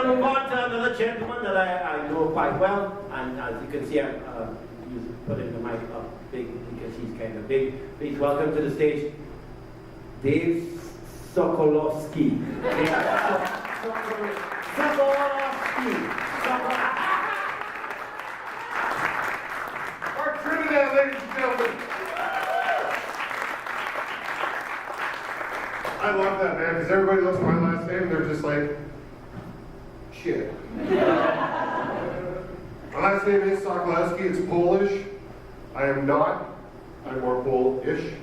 move on to another gentleman that I know quite well, and as you can see, he's putting the mic up big because he's kind of big. Please welcome to the stage, Dave Sokolowski. Sokolowski. Our Trinidad, ladies and gentlemen. I love that, man, because everybody looks at my last name and they're just like, shit. My last name is Sokolowski. It's Polish. I am not. I'm more Polish.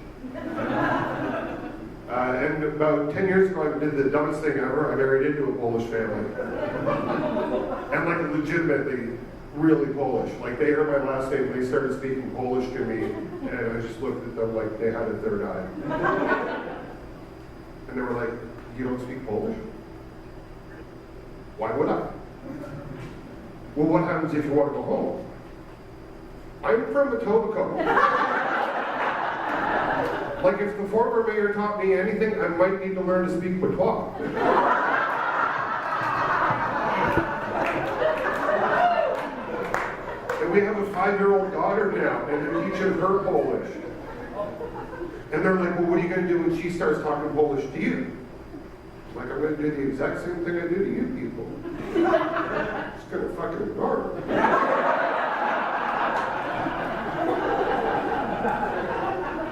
And about 10 years ago, I did the dumbest thing ever. I married into a Polish family. And like legitimately, really Polish. Like they heard my last name, they started speaking Polish to me, and I just looked at them like they had a third eye. And they were like, you don't speak Polish? Why would I? Well, what happens if you want to go home? I'm from Etobicoke. Like if the former mayor taught me anything, I might need to learn to speak patois. And we have a 5-year-old daughter now, and they're teaching her Polish. And they're like, well, what are you going to do when she starts talking Polish to you? Like, I'm going to do the exact same thing I do to you people. Just going to fucking ignore her.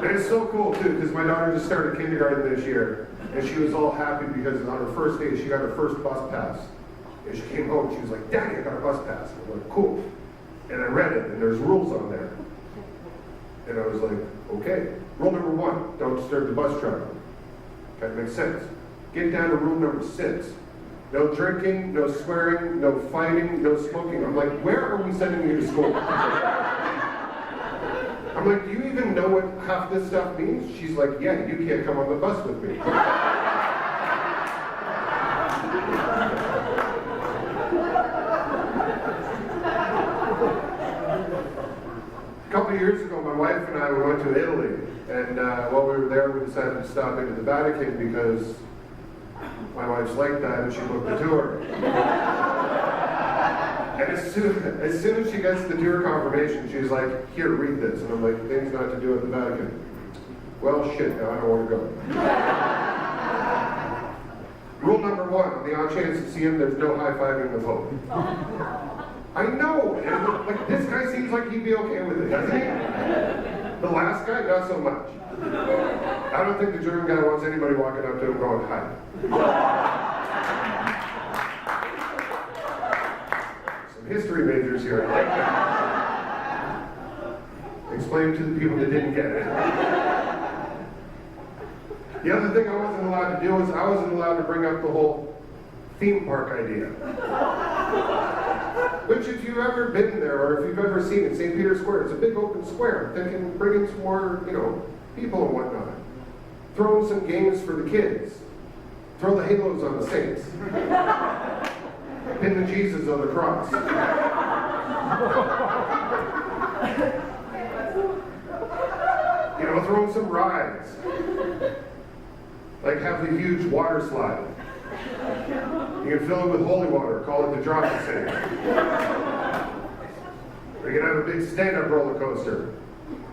And it's so cool, too, because my daughter just started kindergarten this year, and she was all happy because on her first day, she got her first bus pass. And she came home, she was like, Daddy, I got a bus pass. I'm like, cool. And I read it, and there's rules on there. And I was like, okay. Rule number 1, don't disturb the bus driver. That makes sense. Get down to rule number 6. No drinking, no swearing, no fighting, no smoking. I'm like, where are we sending you to school? I'm like, do you even know what half this stuff means? She's like, yeah, you can't come on the bus with me. A couple of years ago, my wife and I went to Italy, and while we were there, we decided to stop into the Vatican because my wife's like that, and she booked the tour. And as soon as she gets the tour confirmation, she's like, here, read this. And I'm like, things not to do at the Vatican. Well, shit, now I don't want to go. Rule number 1, on the odd chance to see him, there's no high-fiving the Pope. I know, and like this guy seems like he'd be okay with it, doesn't he? The last guy, not so much. I don't think the German guy wants anybody walking up to him going, hi. Some history majors here, I like that. Explain to the people that didn't get it. The other thing I wasn't allowed to do is I wasn't allowed to bring up the whole theme park idea. Which, if you've ever been there, or if you've ever seen it, St. Peter's Square, it's a big open square. I'm thinking bringing some more, people and whatnot. Throwing some games for the kids. Throw the halos on the saints. Pin the Jesus on the cross. Throw some rides. Like have the huge water slide. You can fill it with holy water, call it the drop the saint. Or you can have a big stand-up roller coaster.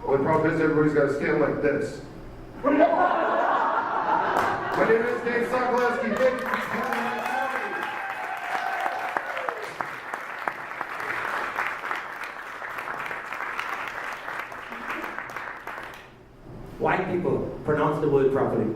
Well, the problem is everybody's got to stand like this. My name is Dave Sokolowski. Thank you for coming. White people pronounce the word properly.